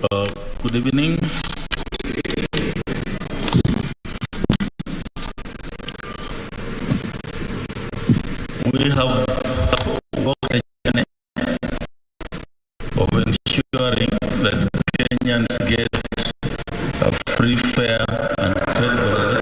Good evening. We have worked a journey of ensuring that Kenyans get a free, fair, and credible election.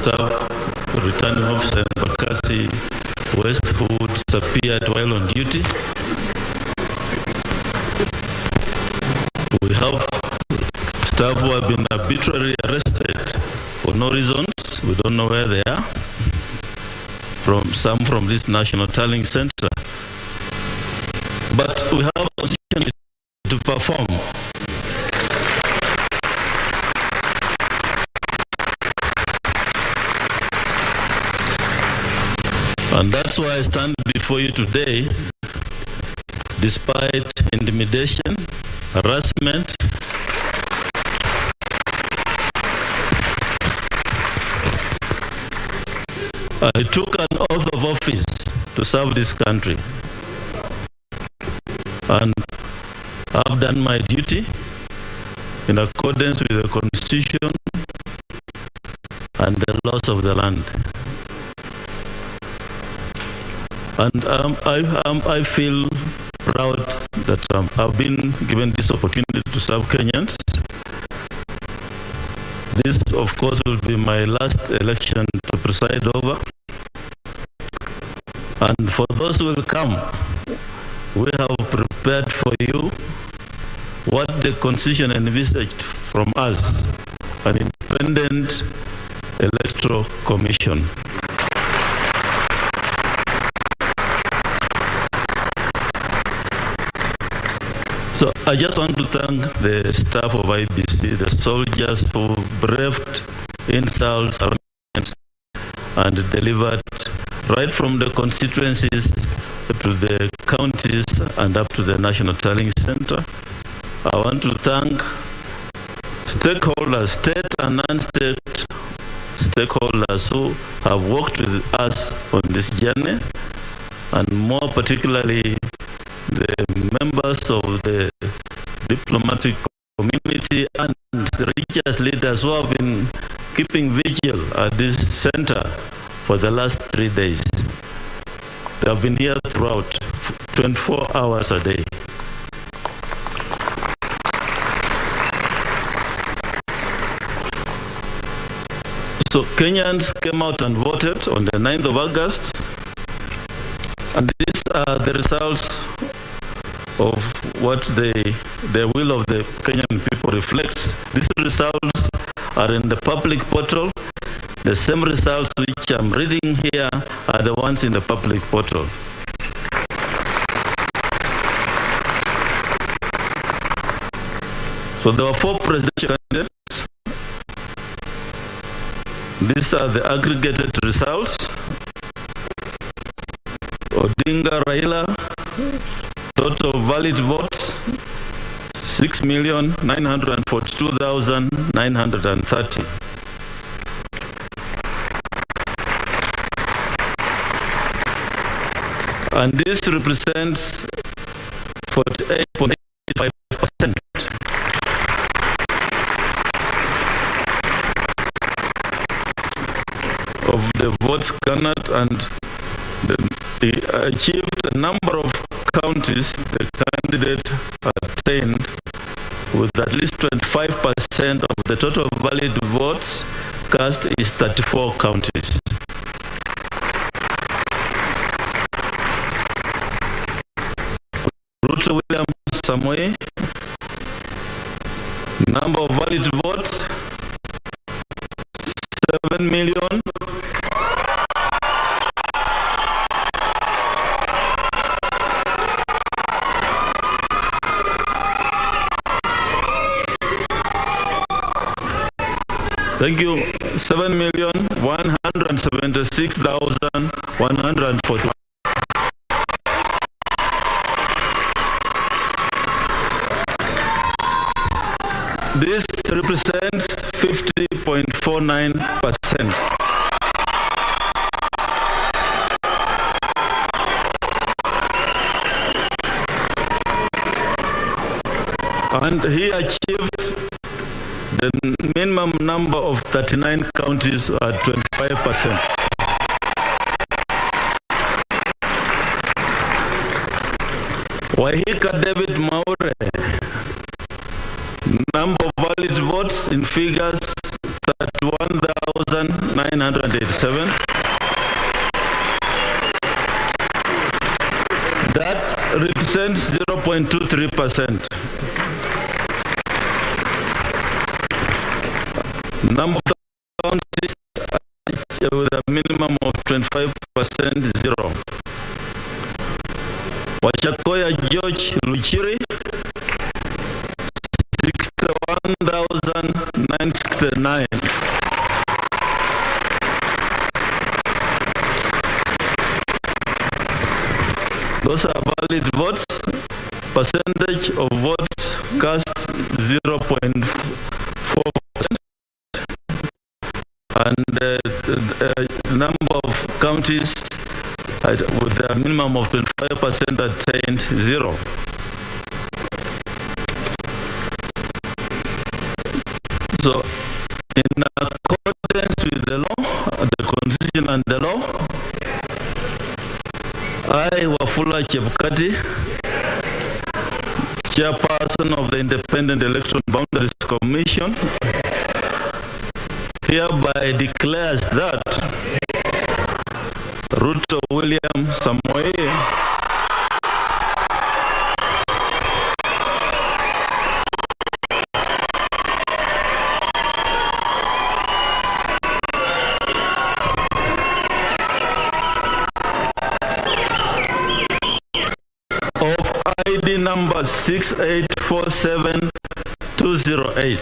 Staff, returning officer in KISII West who disappeared while on duty. We have staff who have been arbitrarily arrested for no reasons. We don't know where they are. Some from this National Tallying Center. But we have a position to perform. And that's why I stand before you today, despite intimidation, harassment, I took an oath of office to serve this country. And I've done my duty in accordance with the Constitution and the laws of the land. And I feel proud that I've been given this opportunity to serve Kenyans. This, of course, will be my last election to preside over. And for those who will come, we have prepared for you what the Constitution envisaged from us, an independent electoral commission. So I just want to thank the staff of IBC, the soldiers who braved insults and delivered right from the constituencies to the counties and up to the National Tallying Center. I want to thank stakeholders, state and non-state stakeholders who have worked with us on this journey, and more particularly the members of the diplomatic community and the religious leaders who have been keeping vigil at this center for the last 3 days. They have been here throughout, 24 hours a day. So Kenyans came out and voted on the 9th of August, and these are the results of what the will of the Kenyan people reflects. These results are in the public portal. The same results which I'm reading here are the ones in the public portal. So there were 4 presidential candidates. These are the aggregated results. Odinga Raila, total valid votes, 6,942,930. And this represents 48.85% of the votes garnered, and they achieved a number of counties the candidate attained with at least 25% of the total valid votes cast is 34 counties. Ruto William Samoei, number of valid votes, 7 million. Thank you. 7,176,140. This represents 50.49%. And he achieved the minimum number of 39 counties at 25%. Wahika David Maure, number of valid votes in figures 31,987. That represents 0.23%. Number of counties with a minimum of 25%, 0. Wachakoya George Luchiri, 61,969. Those are valid votes. Percentage of votes cast 0.4%. And the number of counties with a minimum of 25% attained 0. So, in accordance with the law, the Constitution and the law, I, Wafula Chebukati, Chairperson of the Independent Election Boundaries Commission, hereby declares that Ruto William Samoei of ID number 6847208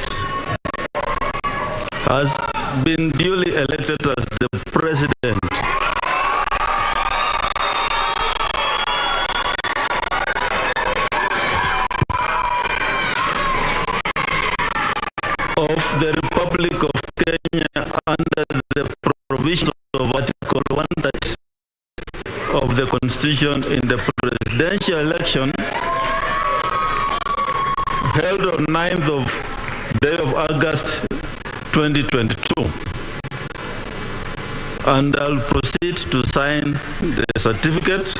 has been duly elected as the president of the Republic of Kenya under the provisions of Article 130 of the Constitution in the presidential election held on 9th of day of August 2022. And I'll proceed to sign the certificate.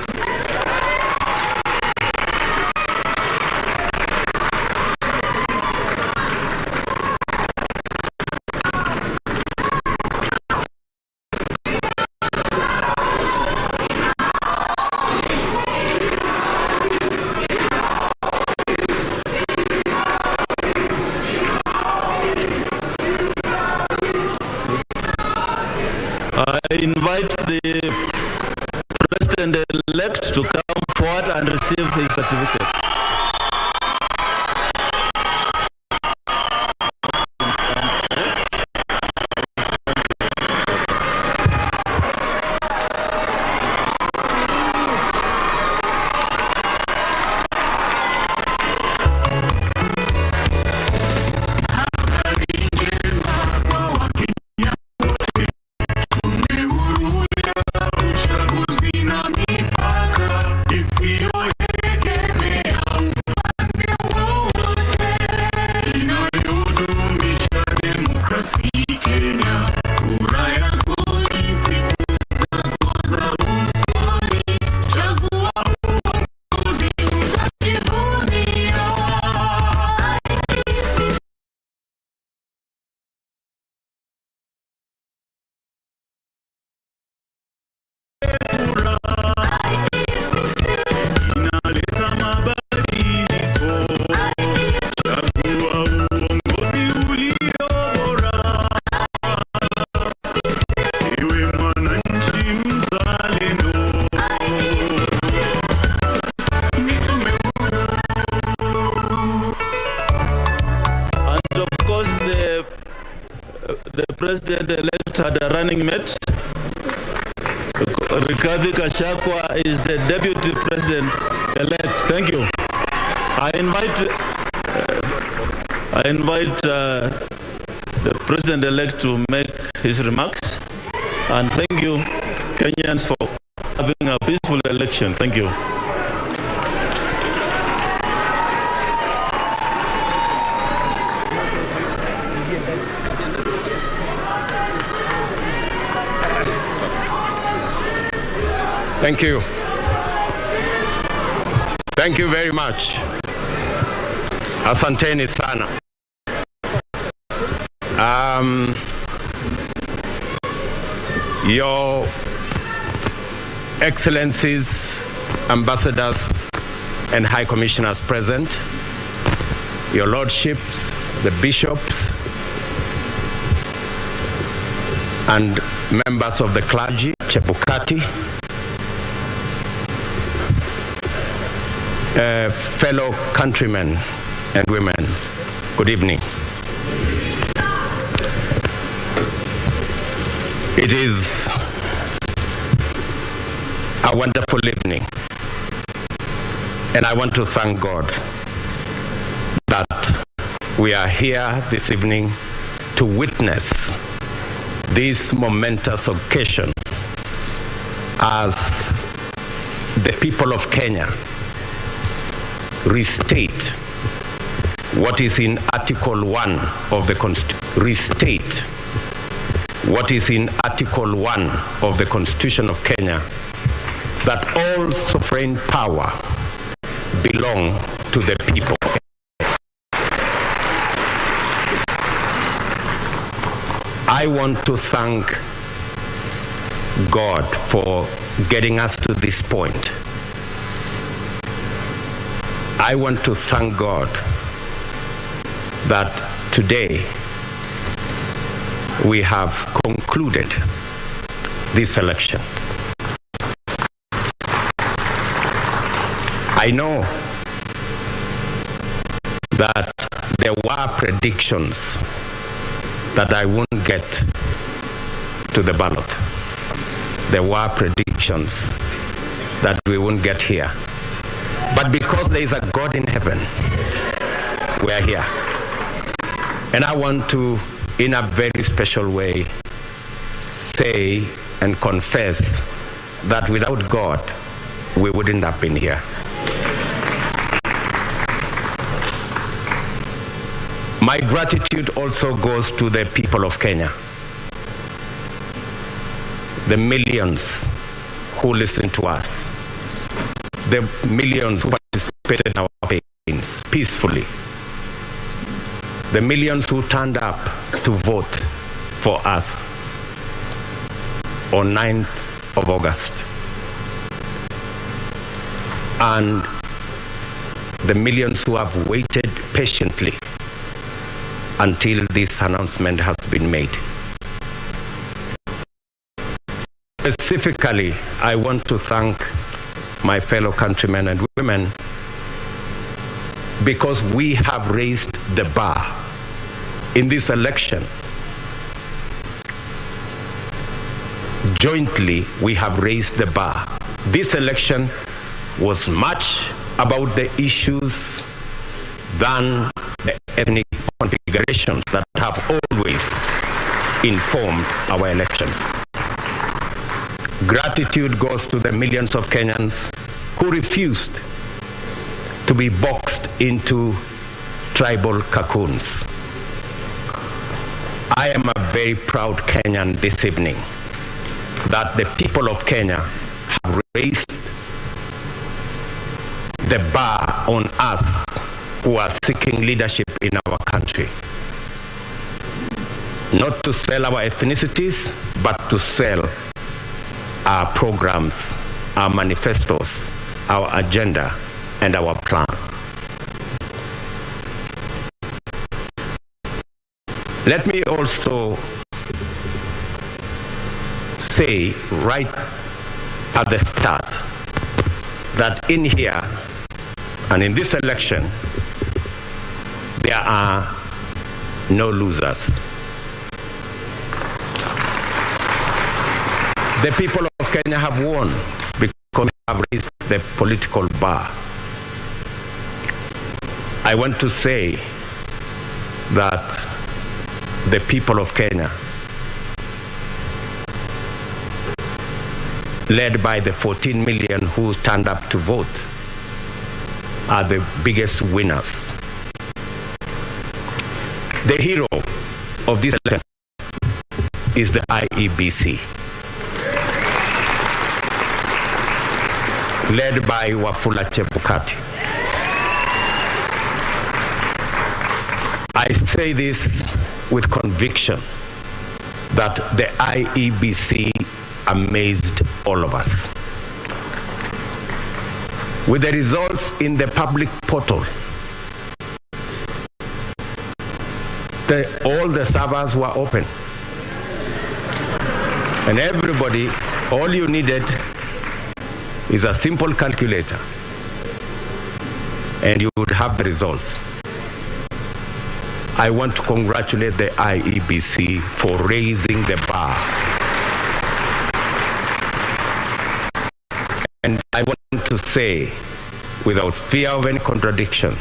I invite the President-elect to come forward and receive his certificate. Uchaguzi na mipaka isiyoegemea president-elect had a running mate. Rigathi Gachagua is the deputy president-elect. Thank you. I invite the president-elect to make his remarks, and thank you, Kenyans, for having a peaceful election. Thank you. Thank you. Thank you very much. Asanteni sana. Your Excellencies, Ambassadors, and High Commissioners present, Your Lordships, the Bishops, and members of the clergy, Chebukati, fellow countrymen and women, good evening. It is a wonderful evening, and I want to thank God that we are here this evening to witness this momentous occasion as the people of Kenya restate what is in Article 1 of the Constitution. What is in Article 1 of the Constitution of Kenya, that all sovereign power belong to the people. I want to thank God for getting us to this point. I want to thank God that today we have concluded this election. I know that there were predictions that I won't get to the ballot. There were predictions that we won't get here. But because there is a God in heaven, we are here. And I want to, in a very special way, say and confess that without God, we wouldn't have been here. My gratitude also goes to the people of Kenya, the millions who listen to us, the millions who participated in our campaigns peacefully, the millions who turned up to vote for us on 9th of August, and the millions who have waited patiently until this announcement has been made. Specifically, I want to thank my fellow countrymen and women because we have raised the bar in this election. Jointly, we have raised the bar. This election was much about the issues than the ethnic configurations that have always informed our elections. Gratitude goes to the millions of Kenyans who refused to be boxed into tribal cocoons. I am a very proud Kenyan this evening that the people of Kenya have raised the bar on us who are seeking leadership in our country. Not to sell our ethnicities, but to sell our programs, our manifestos, our agenda, and our plan. Let me also say right at the start that in here and in this election, there are no losers. The people of Kenya have won because we have raised the political bar. I want to say that the people of Kenya, led by the 14 million who stand up to vote, are the biggest winners. The hero of this election is the IEBC, led by Wafula Chebukati. I say this with conviction that the IEBC amazed all of us. With the results in the public portal, all the servers were open. And everybody, all you needed is a simple calculator, and you would have the results. I want to congratulate the IEBC for raising the bar. And I want to say, without fear of any contradiction,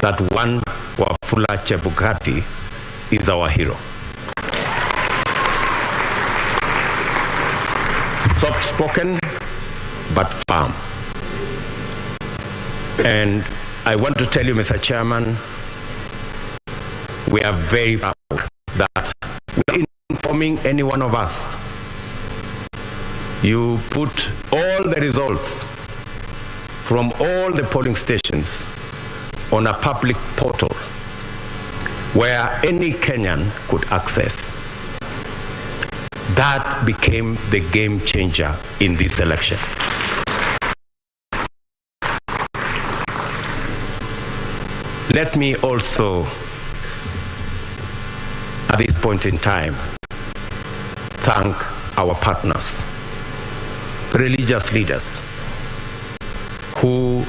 that one Wafula Chebukati is our hero. Soft-spoken, but firm. And I want to tell you, Mr. Chairman, we are very proud that without informing any one of us, you put all the results from all the polling stations on a public portal where any Kenyan could access. That became the game changer in this election. Let me also, at this point in time, thank our partners, religious leaders, who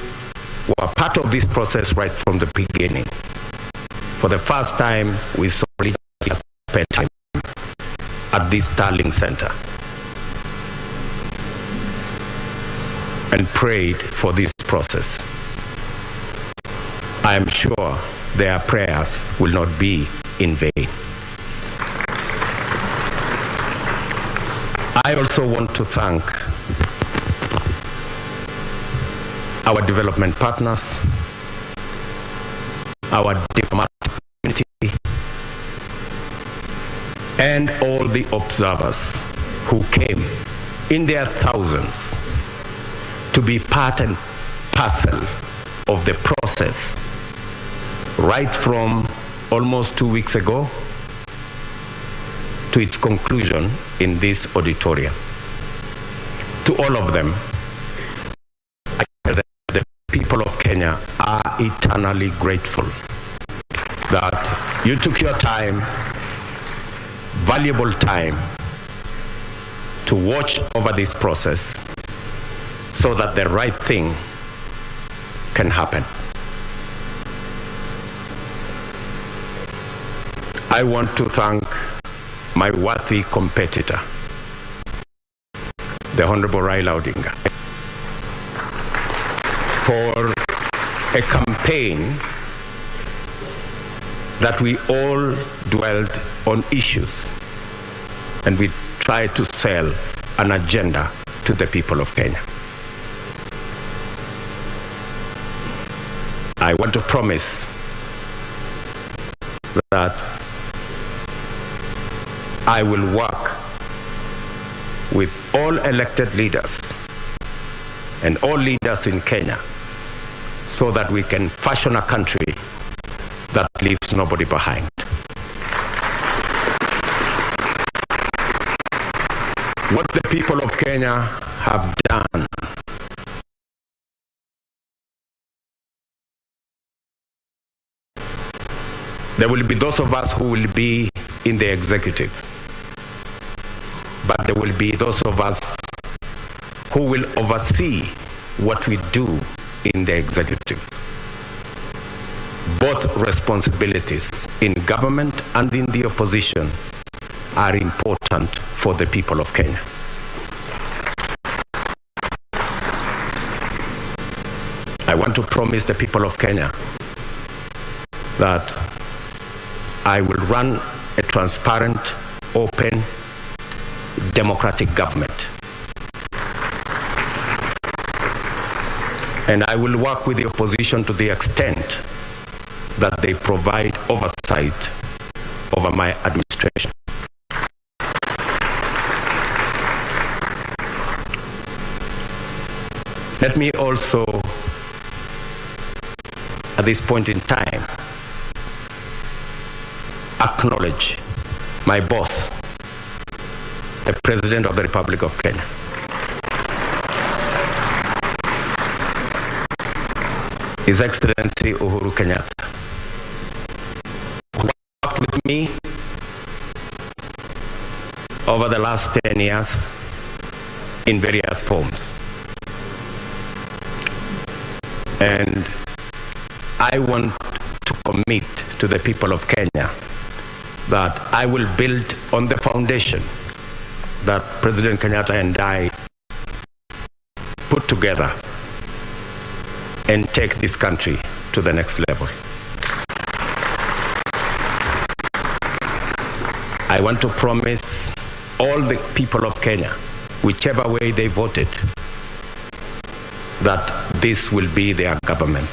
were part of this process right from the beginning. For the first time, we saw religious leaders spend time at this Starling Center and prayed for this process. I am sure their prayers will not be in vain. I also want to thank our development partners, our diplomatic community, and all the observers who came in their thousands to be part and parcel of the process right from almost 2 weeks ago to its conclusion in this auditorium. To all of them, the people of Kenya are eternally grateful that you took your time, valuable time, to watch over this process so that the right thing can happen. I want to thank my worthy competitor, the Honorable Raila Odinga, for a campaign that we all dwelled on issues and we tried to sell an agenda to the people of Kenya. I want to promise that I will work with all elected leaders and all leaders in Kenya so that we can fashion a country that leaves nobody behind. What the people of Kenya have done there will be those of us who will be in the executive, but there will be those of us who will oversee what we do in the executive. Both responsibilities in government and in the opposition are important for the people of Kenya. I want to promise the people of Kenya that I will run a transparent, open, democratic government. And I will work with the opposition to the extent that they provide oversight over my administration. Let me also, at this point in time, acknowledge my boss, the President of the Republic of Kenya. His Excellency Uhuru Kenyatta, who worked with me over the last 10 years in various forms. And I want to commit to the people of Kenya that I will build on the foundation that President Kenyatta and I put together and take this country to the next level. I want to promise all the people of Kenya, whichever way they voted, that this will be their government.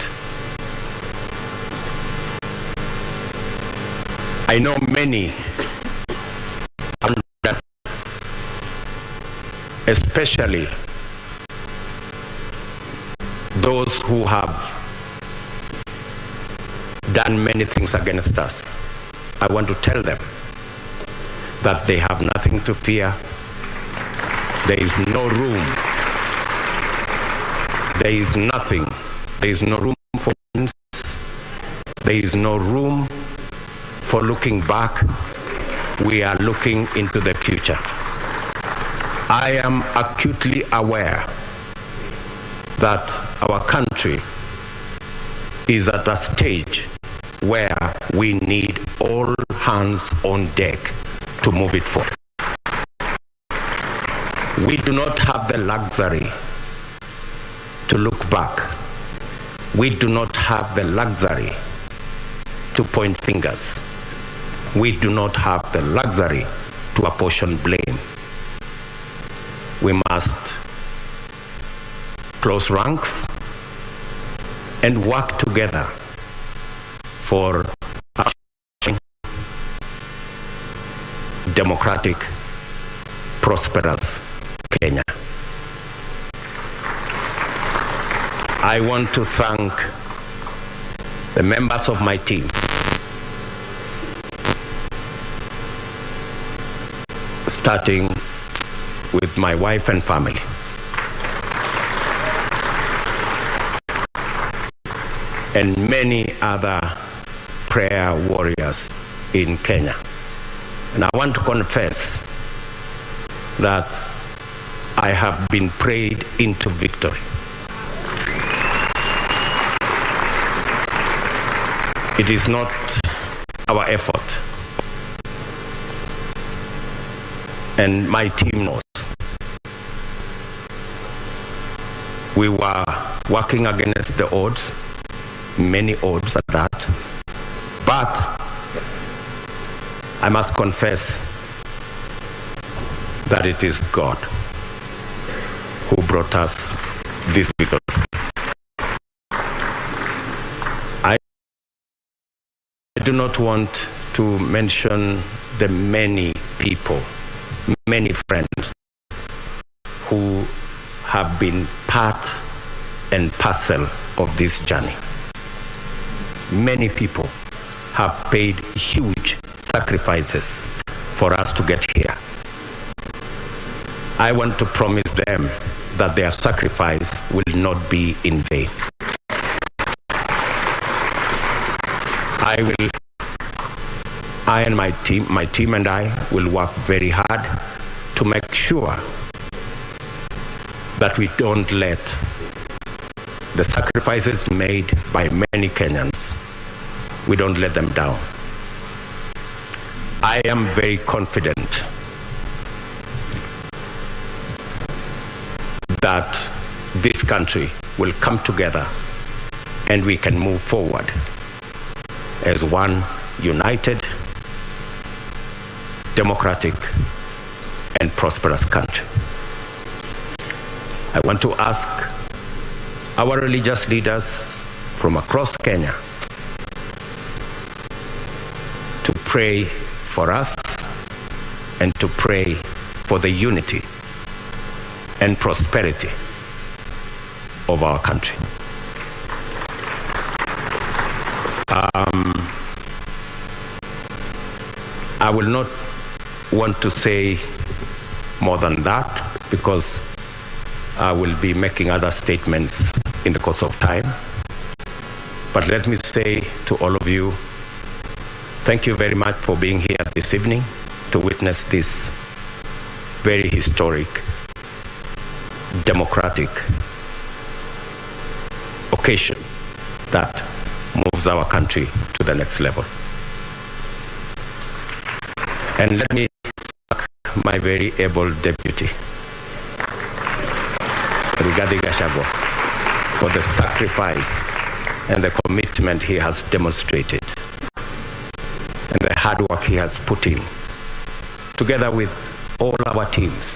I know many, especially those who have done many things against us. I want to tell them that they have nothing to fear. There is no room. There is nothing. There is no room for violence. There is no room for looking back. We are looking into the future. I am acutely aware that our country is at a stage where we need all hands on deck to move it forward. We do not have the luxury to look back. We do not have the luxury to point fingers. We do not have the luxury to apportion blame. We must close ranks and work together for a democratic, prosperous Kenya. I want to thank the members of my team, starting with my wife and family. And many other prayer warriors in Kenya. And I want to confess that I have been prayed into victory. It is not our effort. And my team knows. We were working against the odds, many odds at that. But I must confess that it is God who brought us this victory. I do not want to mention the many people, many friends who have been part and parcel of this journey. Many people have paid huge sacrifices for us to get here. I want to promise them that their sacrifice will not be in vain. I and my team and I will work very hard to make sure that we don't let the sacrifices made by many Kenyans, we don't let them down. I am very confident that this country will come together and we can move forward as one united, democratic, and prosperous country. I want to ask our religious leaders from across Kenya to pray for us and to pray for the unity and prosperity of our country. I will not want to say more than that because I will be making other statements in the course of time. But let me say to all of you, thank you very much for being here this evening to witness this very historic, democratic occasion that moves our country to the next level. And let me thank my very able deputy, Rigathi Gachagua, for the sacrifice and the commitment he has demonstrated and the hard work he has put in, together with all our teams,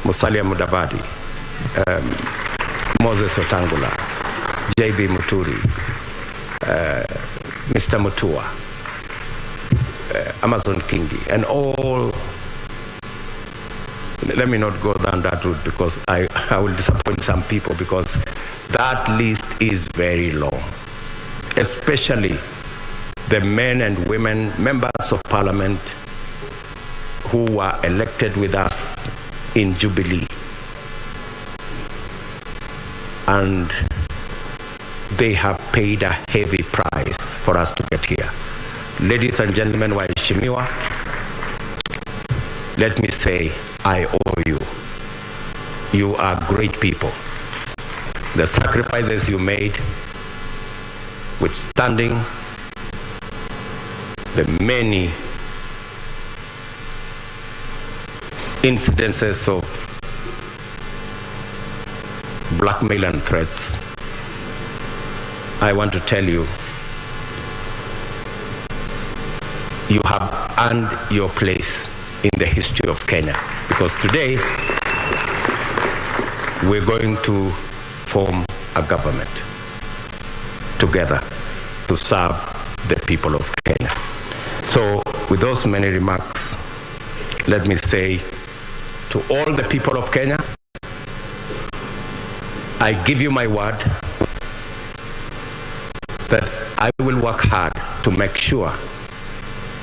Musalia Mudavadi, Moses Otangula, JB Muturi, Mr. Mutua, Amazon Kingi, and all. Let me not go down that route because I will disappoint some people, because that list is very long, especially the men and women, members of parliament who were elected with us in Jubilee. And they have paid a heavy price for us to get here. Ladies and gentlemen, waheshimiwa, let me say, I owe you. You are great people. The sacrifices you made, withstanding the many incidences of blackmail and threats, I want to tell you, you have earned your place in the history of Kenya, because today we're going to form a government together to serve the people of Kenya. So with those many remarks, let me say to all the people of Kenya, I give you my word that I will work hard to make sure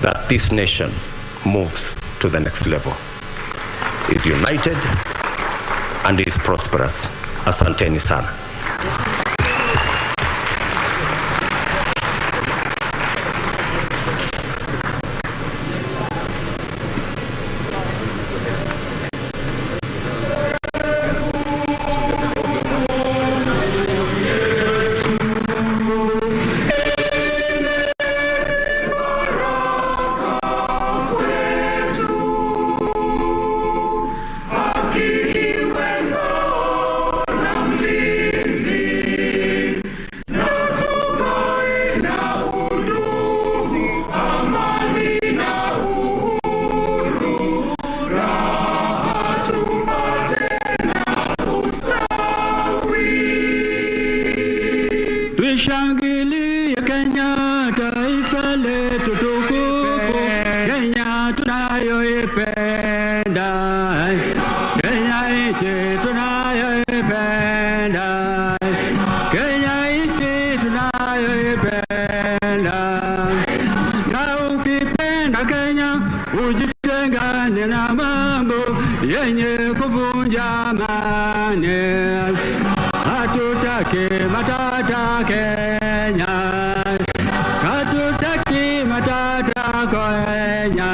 that this nation moves to the next level, is united and is prosperous. Asanteni sana. Shangilia Kenya, taifa letu tukufu, Kenya tunayoipenda, Kenya nchi tunayoipenda, Kenya nchi tunayoipenda. Na ukipenda Kenya, ujitengane na mambo yenye kuvunja amani. Hatutaki matata Kenya, hatutaki matata Kenya.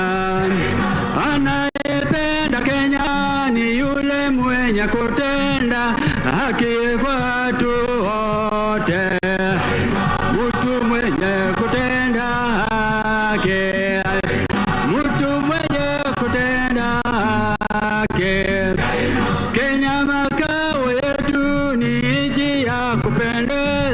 Anayependa Kenya ni yule mwenye kutenda haki kwa watu wote, mtu mwenye kutenda haki, mtu mwenye kutenda haki. Kenya makao yetu ni nchi ya kupendeza.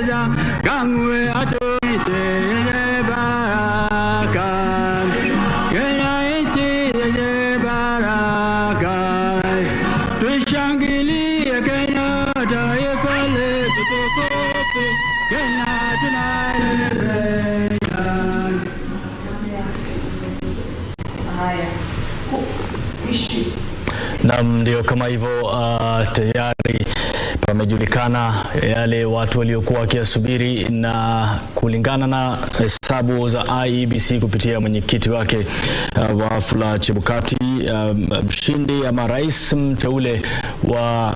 Na ndio kama hivyo tayari pamejulikana yale watu waliokuwa wakiasubiri, na kulingana na hesabu za IEBC kupitia mwenyekiti wake Wafula Chebukati, mshindi ama rais mteule wa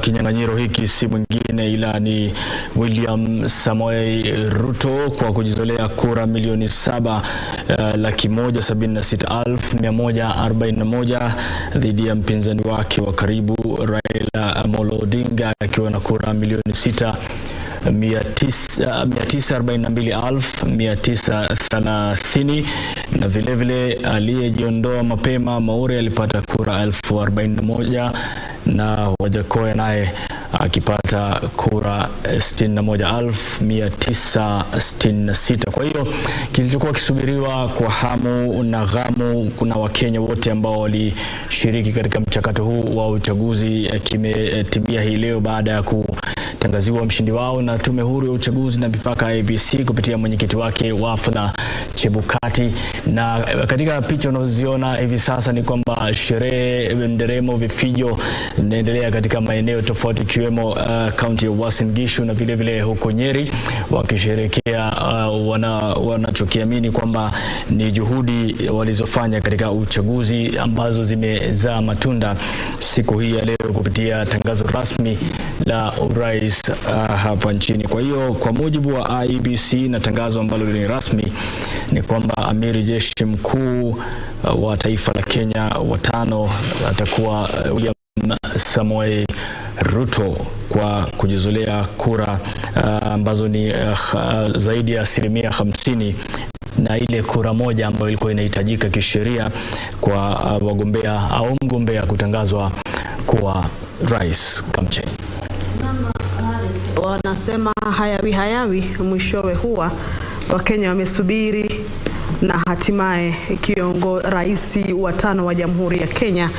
kinyang'anyiro hiki si mwingine ila ni William Samoei Ruto kwa kujizolea kura milioni 7,176,141 dhidi ya mpinzani wake wa karibu Raila Amolo Odinga akiwa na kura milioni 6,942,930, na vile vile aliyejiondoa mapema Maure alipata kura 41,000 na Wajakoya naye akipata kura 61,966. Kwa hiyo kilichokuwa kisubiriwa kwa hamu na ghamu, kuna Wakenya wote ambao walishiriki katika mchakato huu wa uchaguzi kimetimia hii leo baada ya kutangaziwa mshindi wao na Tume Huru ya Uchaguzi na Mipaka IEBC kupitia mwenyekiti wake Wafula Chebukati. Na katika picha unazoziona hivi sasa ni kwamba sherehe, nderemo, vifijo inaendelea katika maeneo tofauti ikiwemo kaunti ya Uasin Gishu na vile vile huko Nyeri, wakisherehekea wanachokiamini kwamba ni juhudi walizofanya katika uchaguzi ambazo zimezaa matunda siku hii ya leo kupitia tangazo rasmi la Urais hapa nchini. Kwa hiyo kwa mujibu wa IEBC na tangazo ambalo ni rasmi ni kwamba amiri jeshi mkuu wa taifa la Kenya watano atakuwa William Samoei Ruto kwa kujizolea kura ambazo ni zaidi ya 50% na ile kura moja ambayo ilikuwa inahitajika kisheria kwa wagombea au mgombea kutangazwa kuwa rais kamcheni. Wanasema hayawi mwishowe huwa. Wakenya wamesubiri na hatimaye rais wa 5 wa Jamhuri ya Kenya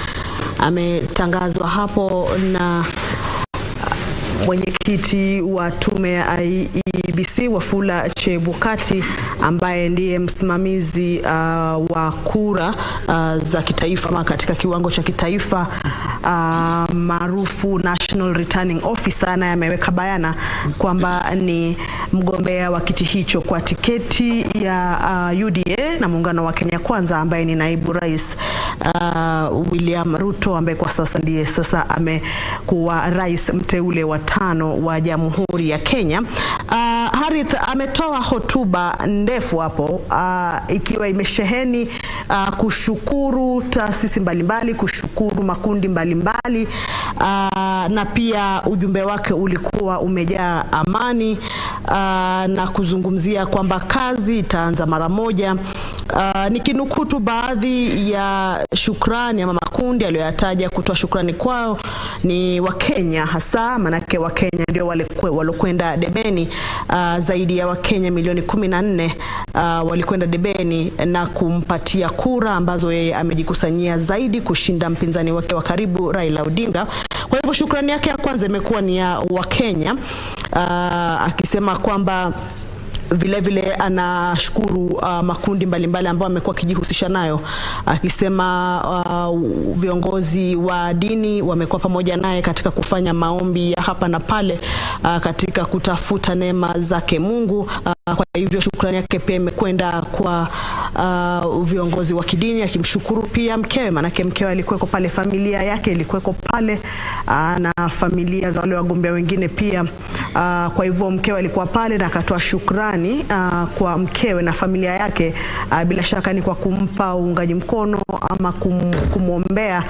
ametangazwa hapo na mwenyekiti wa tume ya IEBC Wafula Chebukati, ambaye ndiye msimamizi wa kura za kitaifa ama katika kiwango cha kitaifa maarufu National Returning Officer, na ameweka bayana kwamba ni mgombea wa kiti hicho kwa tiketi ya UDA na muungano wa Kenya Kwanza, ambaye ni naibu rais William Ruto, ambaye kwa sasa ndiye amekuwa rais mteule wa 5 wa Jamhuri ya Kenya. Harith ametoa hotuba ndefu hapo ikiwa imesheheni kushukuru taasisi mbalimbali, kushukuru makundi mbalimbali, na pia ujumbe wake ulikuwa umejaa amani na kuzungumzia kwamba kazi itaanza mara moja. Nikinukuu tu baadhi ya shukrani ama makundi aliyoyataja kutoa shukrani kwao ni Wakenya, hasa manake Wakenya ndio walokwenda debeni. Zaidi ya Wakenya milioni 14 walikwenda debeni na kumpatia kura ambazo yeye amejikusanyia zaidi kushinda mpinzani wake wa karibu Raila Odinga. Kwa hivyo shukrani yake ya kwanza imekuwa ni ya Wakenya, akisema kwamba vile vile anashukuru makundi mbalimbali ambao amekuwa akijihusisha nayo, akisema viongozi wa dini wamekuwa pamoja naye katika kufanya maombi ya hapa na pale katika kutafuta neema zake Mungu. Kwa hivyo shukrani yake pia imekwenda kwa viongozi wa kidini, akimshukuru pia mkewe, manake mkewe alikuweko pale, familia yake ilikuweko pale, na familia za wale wagombea wengine pia. Kwa hivyo mkewe alikuwa pale na akatoa shukrani kwa mkewe na familia yake, bila shaka ni kwa kumpa uungaji mkono ama kumwombea,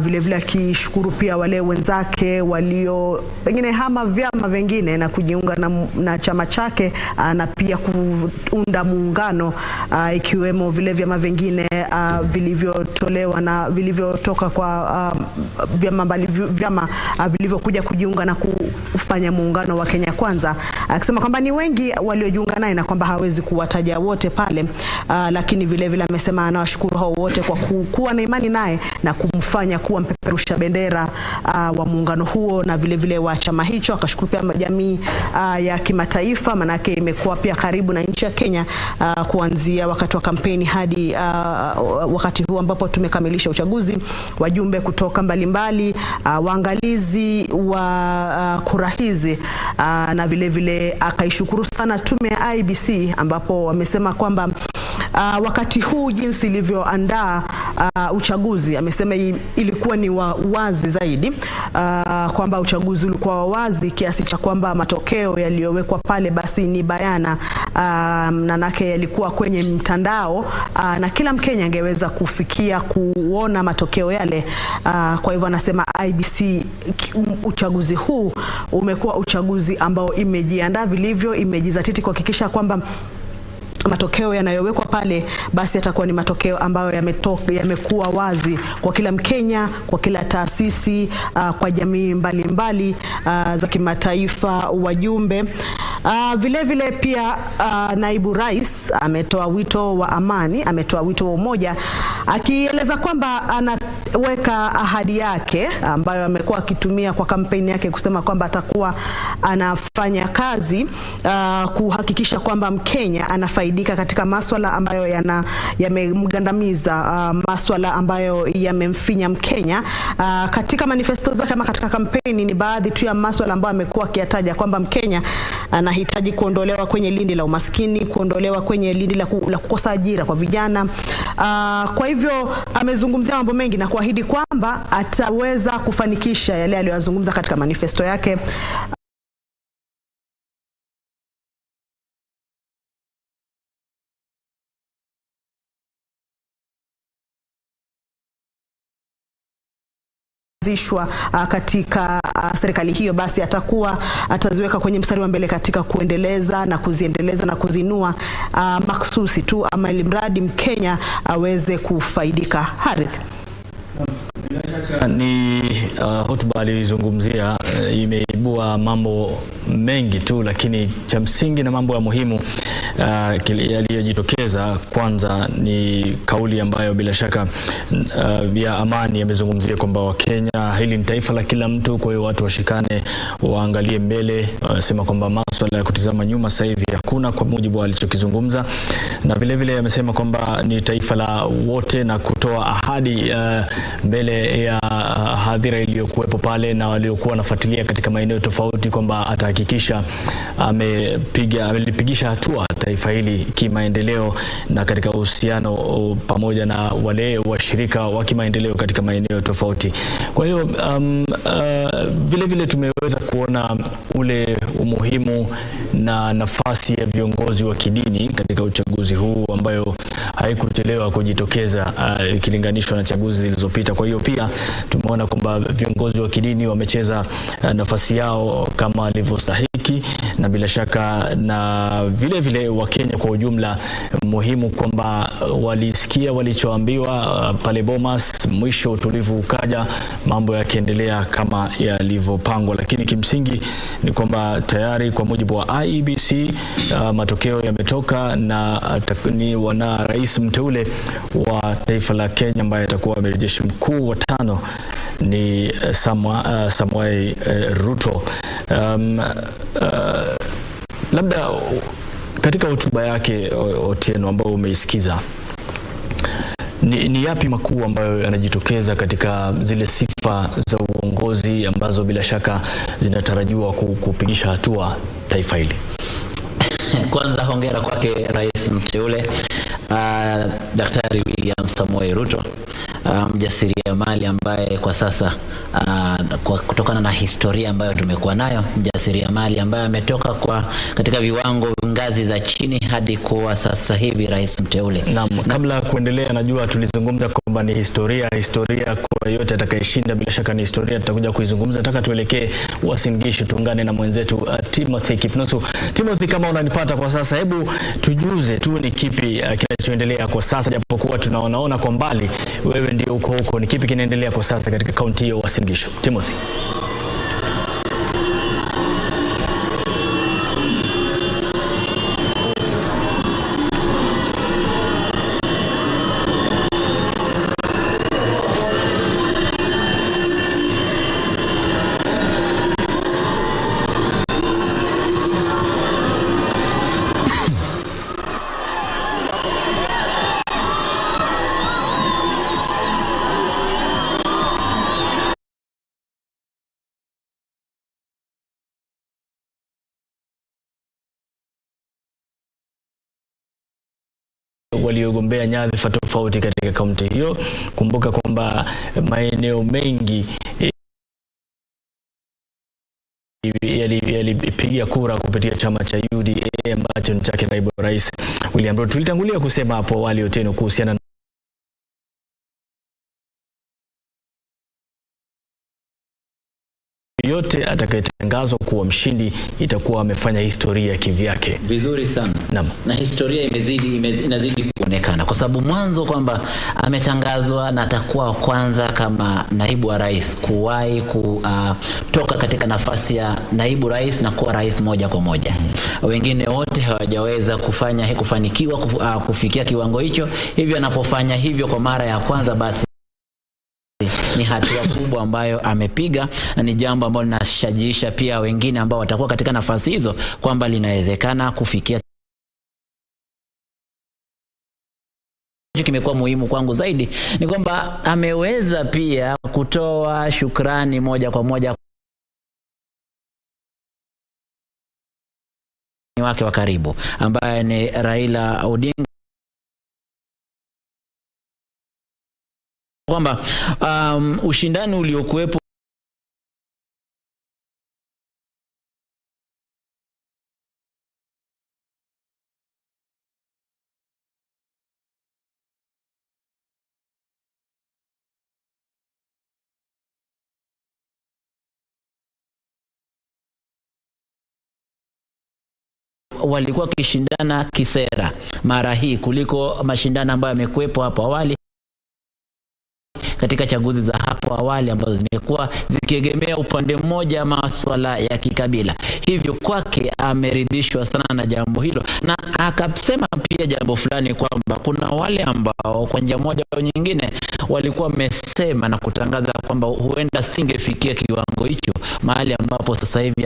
vile vile akishukuru pia wale wenzake walio pengine hama vyama vingine na kujiunga na chama chake, na pia kuunda muungano, ikiwemo vile vyama vingine vilivyotolewa na vilivyotoka kwa vyama vilivyokuja kujiunga na kufanya muungano wa Kenya Kwanza, akisema kwamba ni wengi waliojiunga naye na kwamba hawezi kuwataja wote pale, lakini vile vile amesema anawashukuru hao wote kwa kuwa na imani naye na kumfanya kuwa mpeperusha bendera wa muungano huo na vile vile wa chama hicho. Akashukuru pia jamii ya kimataifa, manake imekuwa pia karibu na nchi ya Kenya kuanzia wakati wa kampeni hadi wakati huu ambapo tumekamilisha uchaguzi. Wajumbe kutoka mbalimbali, waangalizi wa kura hizi, na vile vile akaishukuru sana tume ya IEBC, ambapo wamesema kwamba wakati huu jinsi ilivyoandaa uchaguzi, amesema ilikuwa ni wazi zaidi, kwamba uchaguzi ulikuwa wazi kiasi cha kwamba matokeo yaliyowekwa pale basi ni bayana, nanake yalikuwa kwenye mtandao, na kila Mkenya angeweza kufikia kuona matokeo yale. Kwa hivyo anasema IEBC, uchaguzi huu umekuwa uchaguzi ambao imejiandaa vilivyo, imejizatiti kuhakikisha kwamba matokeo yanayowekwa pale basi yatakuwa ni matokeo ambayo yamekuwa wazi kwa kila Mkenya, kwa kila taasisi, kwa jamii mbalimbali za kimataifa, wajumbe. Vile vile pia naibu rais ametoa wito wa amani, ametoa wito wa umoja, akieleza kwamba anaweka ahadi yake ambayo amekuwa akitumia kwa kampeni yake kusema kwamba atakuwa anafanya kazi kuhakikisha kwamba Mkenya anafaidika katika masuala ambayo yamemgandamiza, masuala ambayo yamemfinya Mkenya. Katika manifesto zake ama katika kampeni ni baadhi tu ya masuala ambayo amekuwa akiyataja kwamba Mkenya anahitaji kuondolewa kwenye lindi la umaskini, kuondolewa kwenye lindi la kukosa ajira kwa vijana. Kwa hivyo amezungumzia mambo mengi na kuahidi kwamba ataweza kufanikisha yale aliyozungumza katika manifesto yake. Katika serikali hiyo, basi ataziweka kwenye mstari wa mbele katika kuendeleza na kuziendeleza na kuzinua maksusi tu, ama ilimradi Mkenya aweze kufaidika. Harith, ni hotuba alizungumzia imeibua mambo mengi tu, lakini cha msingi na mambo ya muhimu yaliyojitokeza kwanza ni kauli ambayo bila shaka ya amani. Amezungumzia kwamba Wakenya, hili ni taifa la kila mtu, kwa hiyo watu washikane, waangalie mbele. Anasema kwamba masuala ya kutizama nyuma sasa hivi hakuna, kwa mujibu wa alichokizungumza, na vile vile amesema kwamba ni taifa la wote na kutoa ahadi mbele ya hadhira iliyokuwepo pale na waliokuwa wanafuatilia katika maeneo tofauti kwamba atahakikisha amelipigisha hatua taifa hili kimaendeleo na katika uhusiano pamoja na wale washirika wa kimaendeleo katika maeneo tofauti. Kwa hiyo vile vile tumeweza kuona ule umuhimu na nafasi ya viongozi wa kidini katika uchaguzi huu ambayo haikuchelewa kujitokeza ikilinganishwa na chaguzi zilizopita. Kwa hiyo pia tumeona kwamba viongozi wa kidini wamecheza nafasi yao kama walivyostahiki, na bila shaka na vile vile Wakenya kwa ujumla, muhimu kwamba walisikia walichoambiwa pale Bomas, mwisho utulivu ukaja, mambo yakiendelea kama yalivyopangwa. Lakini kimsingi ni kwamba tayari kwa mujibu wa IEBC matokeo yametoka na ni wana rais mteule wa taifa la Kenya ambaye atakuwa amiri jeshi mkuu wa 5 ni Samuel Ruto. Labda katika hotuba yake Otieno ambayo umeisikiza, ni yapi makuu ambayo yanajitokeza katika zile sifa za uongozi ambazo bila shaka zinatarajiwa kupigisha hatua taifa hili? Kwanza hongera kwake rais mteule Daktari William Samoei Ruto, mjasiriamali ambaye kwa sasa kutokana na historia ambayo tumekuwa nayo, mjasiriamali ambaye ametoka katika viwango ngazi za chini hadi kuwa sasa hivi rais mteule. Kabla kuendelea, najua tulizungumza kwamba ni historia kwa yote atakayeshinda, bila shaka ni historia, tutakuja kuizungumza. Nataka tuelekee Uasin Gishu, tuungane na mwenzetu Timothy Kipnosu. Timothy, kama unanipata kwa sasa, hebu tujuze tu ni kipi kinachoendelea kwa sasa, japokuwa tunaona kwa mbali, wewe ndio huko, ni kipi kinaendelea kwa sasa katika kaunti ya Uasin Gishu? Timothy. waliogombea nyadhifa tofauti katika kaunti hiyo. Kumbuka kwamba maeneo mengi yalipigia kura kupitia chama cha UDA ambacho ni chake naibu rais William Ruto. Tulitangulia kusema hapo awali Otieno kuhusiana na yote atakayetangazwa kuwa mshindi itakuwa amefanya historia kivyake. Vizuri sana. Naam. Na historia inazidi kuonekana kwa sababu mwanzo kwamba ametangazwa na atakuwa kwanza kama naibu wa rais kuwahi kutoka katika nafasi ya naibu rais na kuwa rais moja kwa moja. Wengine wote hawajaweza kufanikiwa kufikia kiwango hicho. Hivyo anapofanya hivyo kwa mara ya kwanza, basi ni hatua kubwa ambayo amepiga, na ni jambo ambalo linashajiisha pia wengine ambao watakuwa katika nafasi hizo kwamba linawezekana kufikia. Kimekuwa muhimu kwangu zaidi ni kwamba ameweza pia kutoa shukrani moja kwa moja wake wa karibu ambaye ni Raila Odinga, kwamba ushindani uliokuwepo walikuwa kishindana kisera mara hii kuliko mashindano ambayo yamekuwepo hapo awali katika chaguzi za hapo awali ambazo zimekuwa zikiegemea upande mmoja masuala ya kikabila. Hivyo kwake ameridhishwa sana na jambo hilo, na akasema pia jambo fulani kwamba kuna wale ambao kwa njia moja au nyingine walikuwa wamesema na kutangaza kwamba huenda singefikia kiwango hicho mahali ambapo sasa hivi